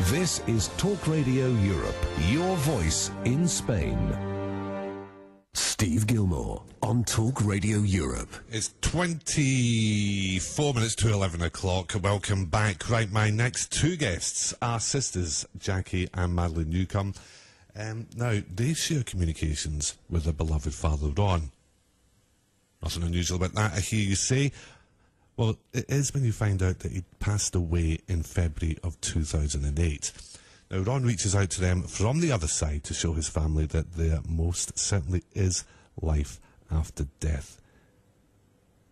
This is Talk Radio Europe, your voice in Spain. Steve Gilmour on Talk Radio Europe. It's 24 minutes to 11 o'clock. Welcome back. Right, my next two guests are sisters, Jacky and Madeline Newcomb. Now, they share communications with their beloved father, Ron. Nothing unusual about that, I hear you say. Well, it is when you find out that he passed away in February of 2008. Now, Ron reaches out to them from the other side to show his family that there most certainly is life after death.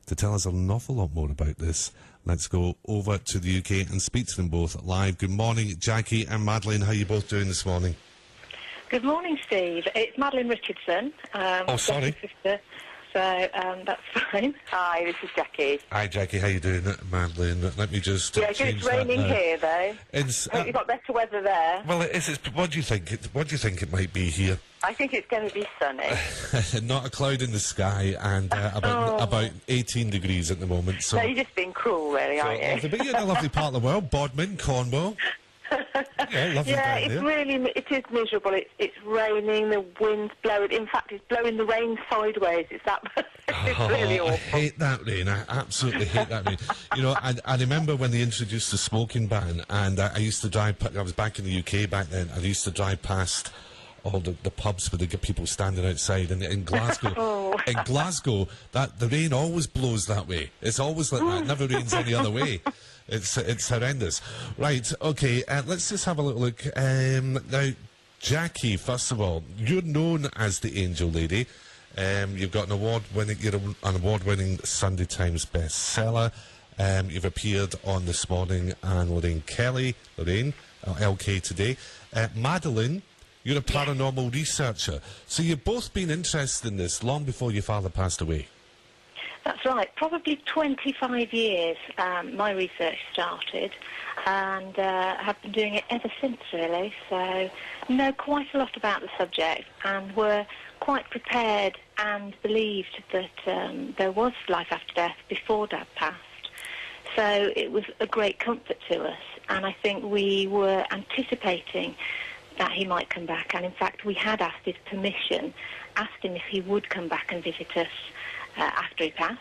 To tell us an awful lot more about this, let's go over to the UK and speak to them both live. Good morning, Jacky and Madeline. How are you both doing this morning? Good morning, Steve. It's Madeline Richardson. Oh, sorry. Sister. So that's fine. Hi, this is Jacky. Hi, Jacky. How you doing, Madeline? Let me just yeah, it's raining here, though. It's, I hope you've got better weather there. Well, it is. What do you think? What do you think it might be here? I think it's going to be sunny. Not a cloud in the sky, and about 18 degrees at the moment. So no, you're just being cruel, really, aren't you? But you're in a lovely part of the world, Bodmin, Cornwall. Yeah, lovely down there. It is miserable. It's raining, the wind's blowing. In fact, it's blowing the rain sideways. It's that. It's really awful. I hate that rain. I absolutely hate that rain. You know, I remember when they introduced the smoking ban, and I used to drive. I was back in the UK back then. I used to drive past all the pubs with the people standing outside, and in Glasgow, that the rain always blows that way. It's always like that. It never rains any other way. It's horrendous. Right, okay, let's just have a little look. Now, Jacky, first of all, you're known as the Angel Lady. You've got you're an award-winning Sunday Times bestseller. You've appeared on This Morning and Lorraine, LK Today. Madeline, you're a paranormal researcher. So you've both been interested in this long before your father passed away. That's right. Probably 25 years my research started, and have been doing it ever since, really. So know quite a lot about the subject, and were quite prepared and believed that there was life after death before Dad passed. So it was a great comfort to us, and I think we were anticipating that he might come back, and in fact we had asked his permission, asked him if he would come back and visit us after he passed,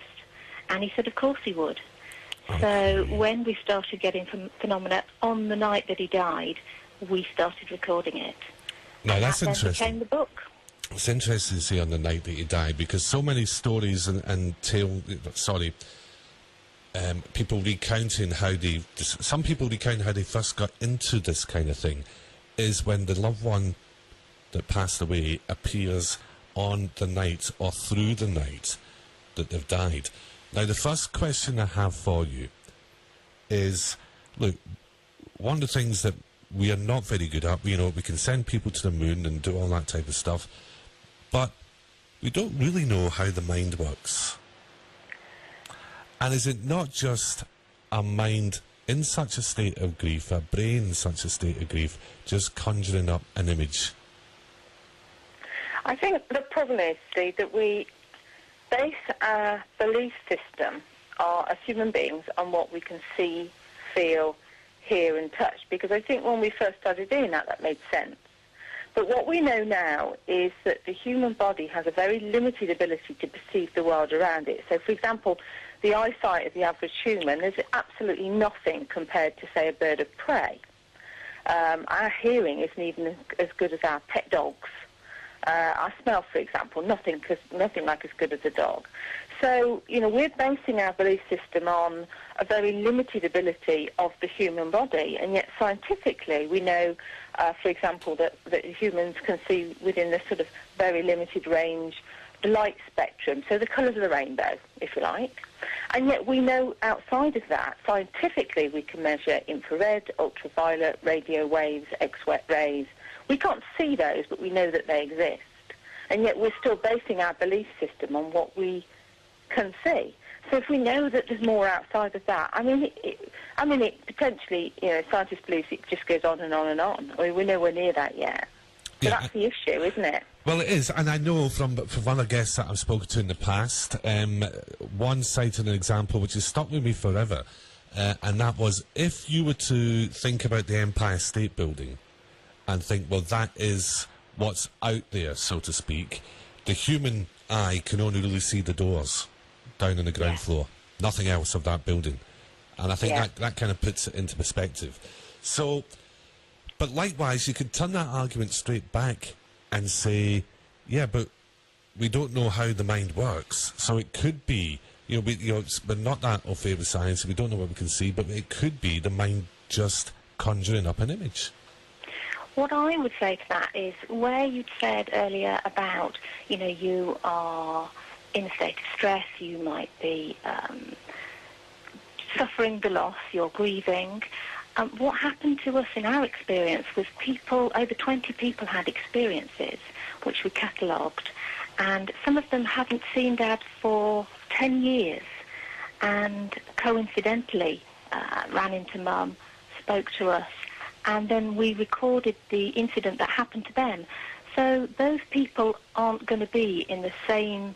and he said of course he would. Okay. So when we started getting phenomena on the night that he died, we started recording it. Now that's interesting. Then became the book. It's interesting to see on the night that he died, because so many stories people recounting how some people recount how they first got into this kind of thing, is when the loved one that passed away appears on the night or through the night that they've died. Now, the first question I have for you is, look, one of the things that we are not very good at, you know, we can send people to the moon and do all that type of stuff, but we don't really know how the mind works. And is it not just a mind in such a state of grief, a brain in such a state of grief, just conjuring up an image? I think the problem is, Steve, that we base our belief system as human beings on what we can see, feel, hear and touch, because I think when we first started doing that made sense. But what we know now is that the human body has a very limited ability to perceive the world around it. So, for example, the eyesight of the average human is absolutely nothing compared to, say, a bird of prey. Our hearing isn't even as good as our pet dogs. Our smell, for example, nothing like as good as a dog. So, you know, we're basing our belief system on a very limited ability of the human body, and yet scientifically we know, for example, that humans can see within this sort of very limited range the light spectrum, so the colours of the rainbow, if you like. And yet we know outside of that, scientifically, we can measure infrared, ultraviolet, radio waves, X-ray rays. We can't see those, but we know that they exist. And yet we're still basing our belief system on what we can see. So if we know that there's more outside of that, I mean, it potentially, you know, scientists believe it just goes on and on and on. I mean, we're nowhere near that yet. So yeah, that's the issue, isn't it? Well, it is, and I know from other guests that I've spoken to in the past, one cited an example which has stuck with me forever, and that was, if you were to think about the Empire State Building and think, well, that is what's out there, so to speak, the human eye can only really see the doors down on the ground floor, nothing else of that building. And I think that kind of puts it into perspective. So, but likewise, you could turn that argument straight back and say, yeah, but we don't know how the mind works. So it could be, we're not that au fait with science, we don't know what we can see, but it could be the mind just conjuring up an image. What I would say to that is, where you'd said earlier about, you are in a state of stress, you might be suffering the loss, you're grieving. What happened to us in our experience was over 20 people had experiences which we catalogued, and some of them hadn't seen Dad for 10 years, and coincidentally ran into Mum, spoke to us, and then we recorded the incident that happened to them. So those people aren't going to be in the same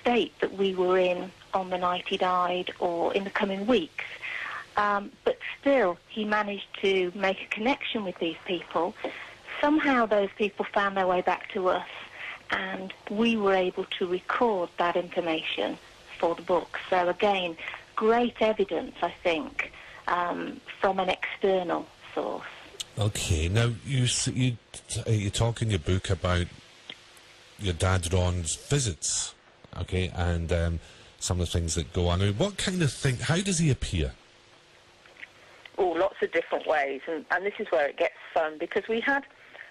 state that we were in on the night he died or in the coming weeks. But still, he managed to make a connection with these people. Somehow those people found their way back to us, and we were able to record that information for the book. So again, great evidence, I think, from an external source. Okay, now you talk in your book about your dad Ron's visits, okay, and some of the things that go on. I mean, what kind of thing, how does he appear? Oh, lots of different ways, and this is where it gets fun, because we had,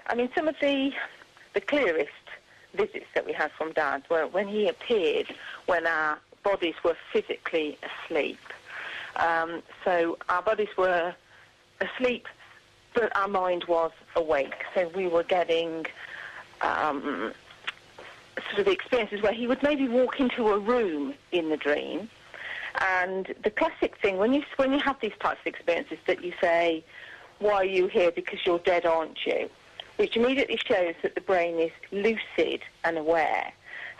some of the clearest visits that we had from Dad were when he appeared when our bodies were physically asleep. So our bodies were asleep, but our mind was awake. So we were getting sort of experiences where he would maybe walk into a room in the dream, and the classic thing when you have these types of experiences that you say, "Why are you here? Because you're dead, aren't you?" Which immediately shows that the brain is lucid and aware.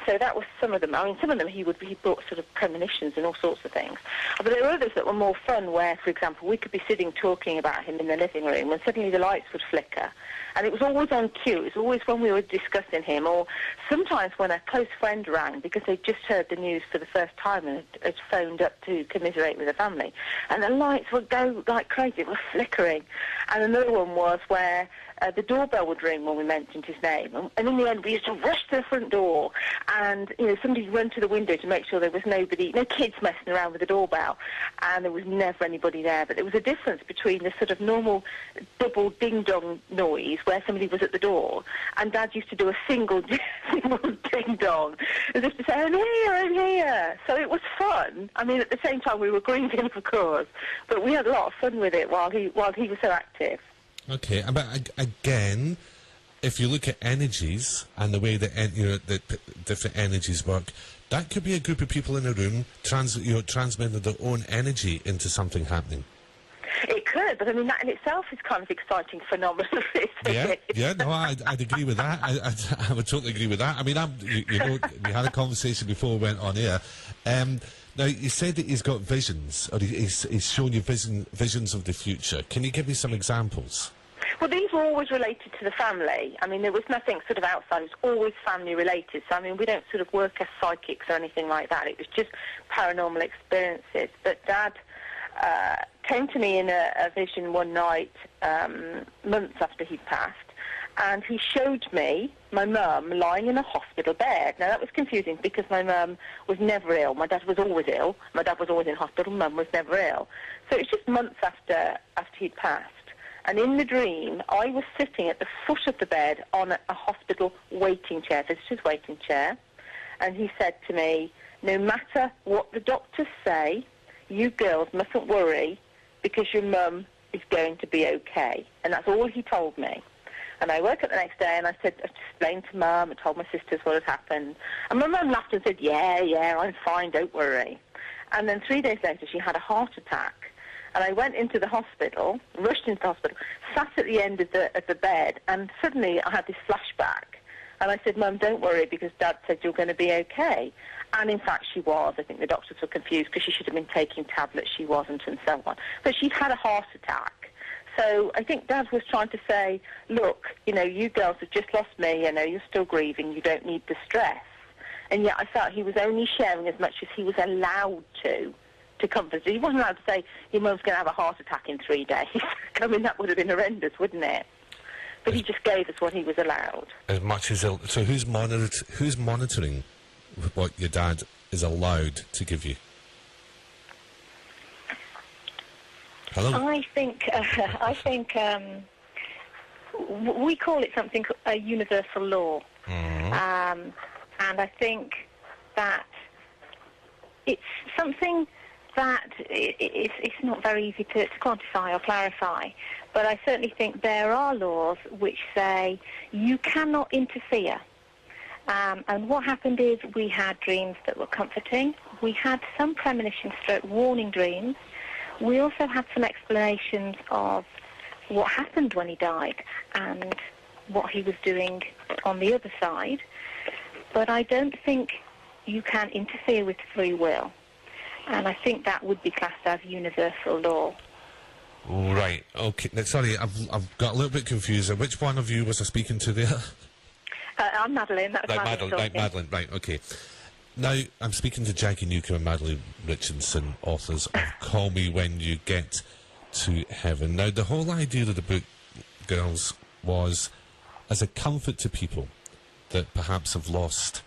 So that was some of them. Some of them he brought sort of premonitions and all sorts of things. But there were others that were more fun where, for example, we could be sitting talking about him in the living room and suddenly the lights would flicker. And it was always on cue. It was always when we were discussing him, or sometimes when a close friend rang because they'd just heard the news for the first time and had phoned up to commiserate with the family. And the lights would go like crazy. It was flickering. And another one was where the doorbell would ring when we mentioned his name. And in the end, we used to rush to the front door and, somebody would run to the window to make sure there was no kids messing around with the doorbell. And there was never anybody there. But there was a difference between the sort of normal double ding-dong noise where somebody was at the door, and Dad used to do a single ding-dong, as if to say, I'm here. So it was fun. At the same time, we were grieving, of course, but we had a lot of fun with it while he was so active. Okay, but again, if you look at energies and the way that the different energies work, that could be a group of people in a room transmitting their own energy into something happening. It could, but that in itself is kind of exciting phenomenon. No, I'd agree with that. I would totally agree with that. We had a conversation before we went on air. Now, you said that he's got visions, or he's shown you visions of the future. Can you give me some examples? Well, these were always related to the family. There was nothing sort of outside. It was always family related. So, we don't sort of work as psychics or anything like that. It was just paranormal experiences. But Dad came to me in a vision one night, months after he'd passed, and he showed me my mum lying in a hospital bed. Now, that was confusing because my mum was never ill. My dad was always ill. My dad was always in hospital. Mum was never ill. So it was just months after he'd passed. And in the dream, I was sitting at the foot of the bed on a hospital waiting chair, visitor's waiting chair. And he said to me, no matter what the doctors say, you girls mustn't worry because your mum is going to be okay. And that's all he told me. And I woke up the next day and I explained to Mum, I told my sisters what had happened. And my mum laughed and said, yeah, I'm fine, don't worry. And then 3 days later, she had a heart attack. And I went into the hospital, rushed into the hospital, sat at the end of the bed, and suddenly I had this flashback. And I said, Mum, don't worry, because Dad said you're going to be okay. And in fact, she was. I think the doctors were confused because she should have been taking tablets. She wasn't, and so on. But she'd had a heart attack. So I think Dad was trying to say, look, you know, you girls have just lost me. You know, you're still grieving. You don't need the stress. And yet I felt he was only sharing as much as he was allowed to comfort us. He wasn't allowed to say, your mum's going to have a heart attack in 3 days. I mean, that would have been horrendous, wouldn't it? But he just gave us what he was allowed. As much as... So who's monitoring what your dad is allowed to give you? Hello? I think we call it something, a universal law. Mm-hmm. And I think that it's something that it's not very easy to quantify or clarify, but I certainly think there are laws which say you cannot interfere. And what happened is we had dreams that were comforting. We had some premonition stroke warning dreams. We also had some explanations of what happened when he died and what he was doing on the other side. But I don't think you can interfere with free will. And I think that would be classed as universal law. Right, okay. Now, sorry, I've got a little bit confused. Which one of you was I speaking to there? I'm Madeline. That was Madeline, right, okay. Now, I'm speaking to Jacky Newcomb and Madeline Richardson, authors of Call Me When You Get to Heaven. Now, the whole idea of the book, girls, was as a comfort to people that perhaps have lost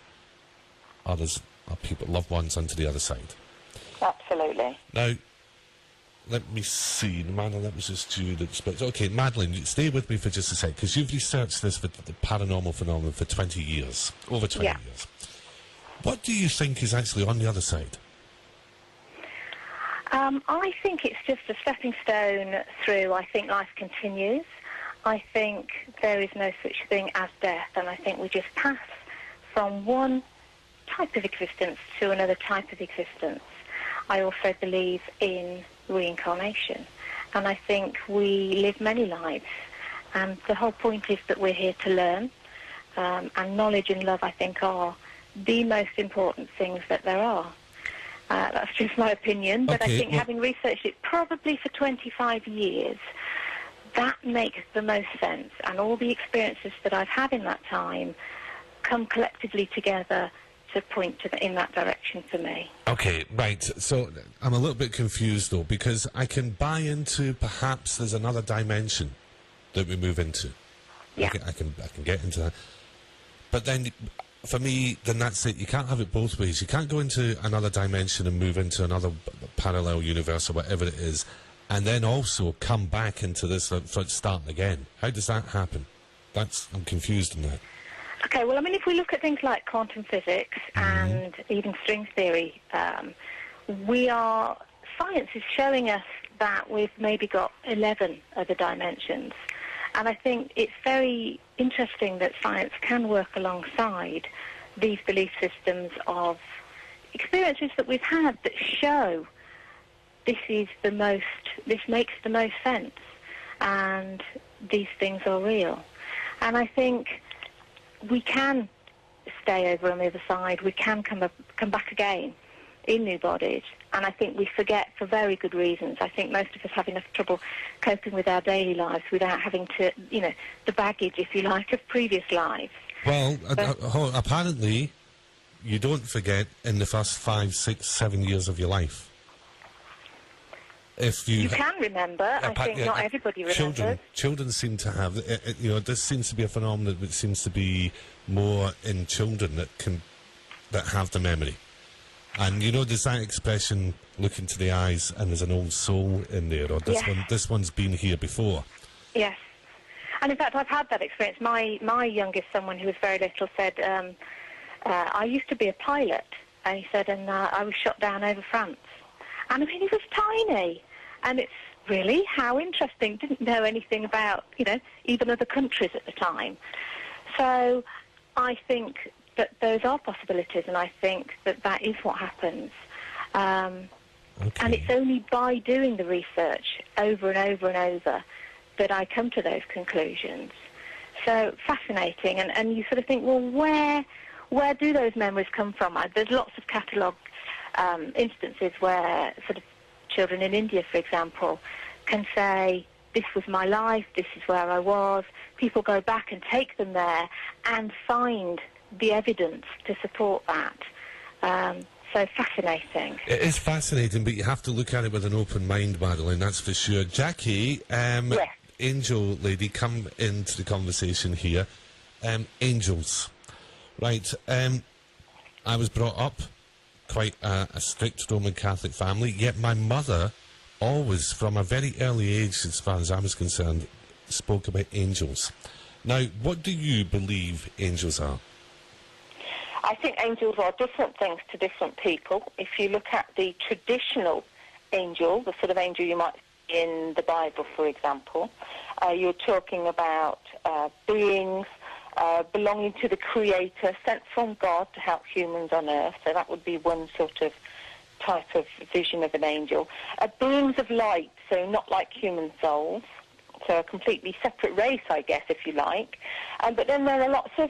others, or people, loved ones, onto the other side. Absolutely. Now, let me see. Madeline, that was just you. Okay, Madeline, stay with me for just a sec, because you've researched this for the paranormal phenomenon for 20 years, over 20 years. What do you think is actually on the other side? I think it's just a stepping stone through. I think life continues. I think there is no such thing as death, and I think we just pass from one type of existence to another type of existence. I also believe in reincarnation, and I think we live many lives, and the whole point is that we're here to learn, and knowledge and love, I think, are the most important things that there are. That's just my opinion, but Okay, I think having researched it probably for 25 years, that makes the most sense, and all the experiences that I've had in that time come collectively together to point in that direction for me. Okay, right. So I'm a little bit confused, though, because I can buy into perhaps there's another dimension that we move into. Yeah. I can get into that. But then, for me, then that's it. You can't have it both ways. You can't go into another dimension and move into another parallel universe or whatever it is, and then also come back into this starting again. How does that happen? I'm confused in that. Okay, well, I mean, if we look at things like quantum physics and even string theory, science is showing us that we've maybe got 11 other dimensions. And I think it's very interesting that science can work alongside these belief systems of experiences that we've had that show this makes the most sense, and these things are real. And I think we can stay over on the other side. We can come back again in new bodies. And I think we forget for very good reasons. I think most of us have enough trouble coping with our daily lives without having to, the baggage, if you like, of previous lives. Well, apparently you don't forget in the first 5, 6, 7 years of your life. If you can remember. I think not everybody remembers. Children seem to have, this seems to be a phenomenon that seems to be more in children that have the memory. And there's that expression, look into the eyes and there's an old soul in there, or this one's been here before. Yes. And in fact, I've had that experience. My youngest son, when he was very little, said, I used to be a pilot. And he said, and I was shot down over France. And I mean, he was tiny. And it's really, how interesting. Didn't know anything about, even other countries at the time. So I think that those are possibilities, and I think that is what happens. And it's only by doing the research over and over and over that I come to those conclusions. So fascinating, and you sort of think, well, where do those memories come from? There's lots of catalogue instances where sort of children in India, for example, can say, this was my life, this is where I was. People go back and take them there and find the evidence to support that. So fascinating. It is fascinating, but you have to look at it with an open mind, Madeline, that's for sure. Jackie, Yes. Angel lady, come into the conversation here. Angels. Right, I was brought up quite a strict Roman Catholic family, yet my mother always, from a very early age, as far as I was concerned, spoke about angels. Now, what do you believe angels are? I think angels are different things to different people. If you look at the traditional angel, the sort of angel you might see in the Bible, for example, you're talking about beings belonging to the Creator, sent from God to help humans on earth. So that would be one sort of type of vision of an angel. Beings of light, so not like human souls, so a completely separate race, I guess, if you like. But then there are lots of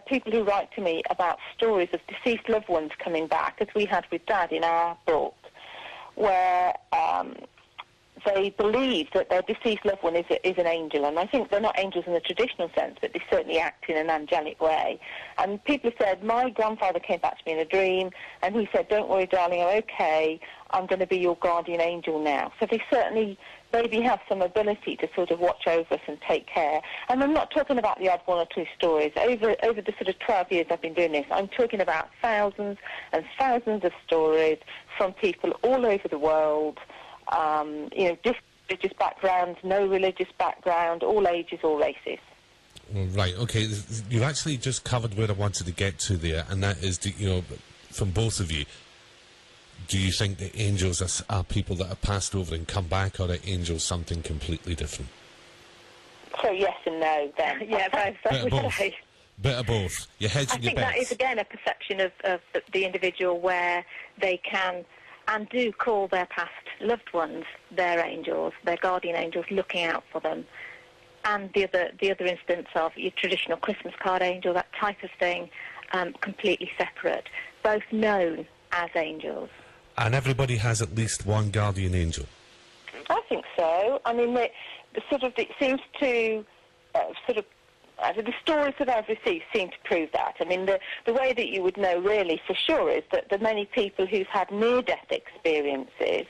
people who write to me about stories of deceased loved ones coming back, as we had with Dad in our book, where they believe that their deceased loved one is an angel. And I think they're not angels in the traditional sense, but they certainly act in an angelic way. And people have said, my grandfather came back to me in a dream, and he said, don't worry, darling, I'm okay. I'm going to be your guardian angel now. So they certainly maybe have some ability to sort of watch over us and take care. And I'm not talking about the odd one or two stories. Over the sort of 12 years I've been doing this, I'm talking about thousands and thousands of stories from people all over the world, different religious backgrounds, no religious background, all ages, all races. Right, okay. You've actually just covered where I wanted to get to there, and that is, from both of you, do you think that angels are people that are passed over and come back, or are angels something completely different? So yes and no, then. Yeah, both. Bit of both. Bit of both. Your heads and your bets. I think that is, again, a perception of the individual where they can and do call their past loved ones their angels, their guardian angels, looking out for them. And the other instance of your traditional Christmas card angel, that type of thing, completely separate, both known as angels. And everybody has at least one guardian angel? I think so. I mean, it seems to the stories that I've received seem to prove that. I mean, the way that you would know really for sure is that the many people who've had near-death experiences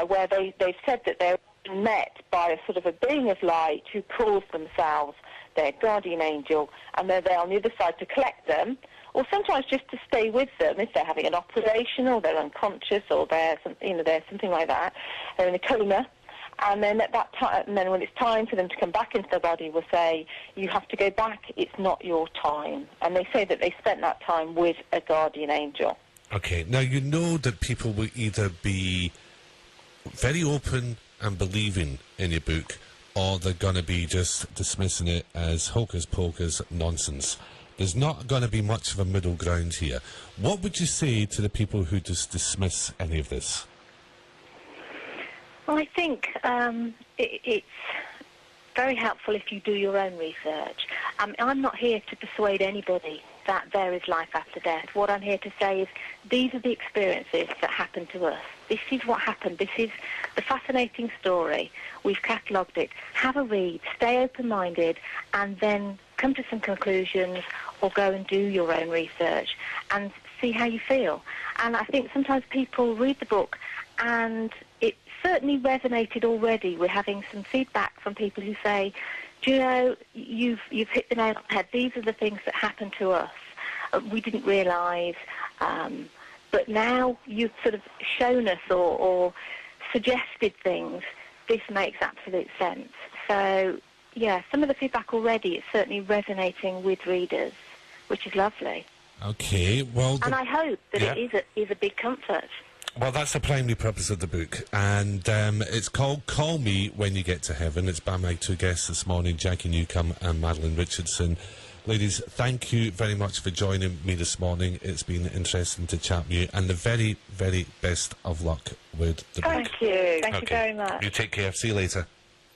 where they've said that they're met by a sort of a being of light who calls themselves their guardian angel, and they're there on the other side to collect them, or sometimes just to stay with them if they're having an operation or they're unconscious or they're something like that, they're in a coma. And then at that time, and then when it's time for them to come back into their body, we'll say, you have to go back, it's not your time. And they say that they spent that time with a guardian angel. Okay, now you know that people will either be very open and believing in your book, or they're going to be just dismissing it as hocus pocus nonsense. There's not going to be much of a middle ground here. What would you say to the people who just dismiss any of this? Well, I think it's very helpful if you do your own research. I'm not here to persuade anybody that there is life after death. What I'm here to say is these are the experiences that happen to us. This is what happened. This is the fascinating story. We've catalogued it. Have a read, stay open-minded, and then come to some conclusions or go and do your own research and see how you feel. And I think sometimes people read the book and it certainly resonated already. We're having some feedback from people who say, do you know, you've hit the nail on the head. These are the things that happened to us. We didn't realise, but now you've sort of shown us or suggested things. This makes absolute sense. So, yeah, some of the feedback already is certainly resonating with readers, which is lovely. Okay, well... And I hope that it is a big comfort. Well, that's the primary purpose of the book, and it's called Call Me When You Get to Heaven. It's by my two guests this morning, Jacky Newcomb and Madeline Richardson. Ladies, thank you very much for joining me this morning. It's been interesting to chat with you, and the very, very best of luck with the book. Thank you. Thank you very much. You take care. See you later.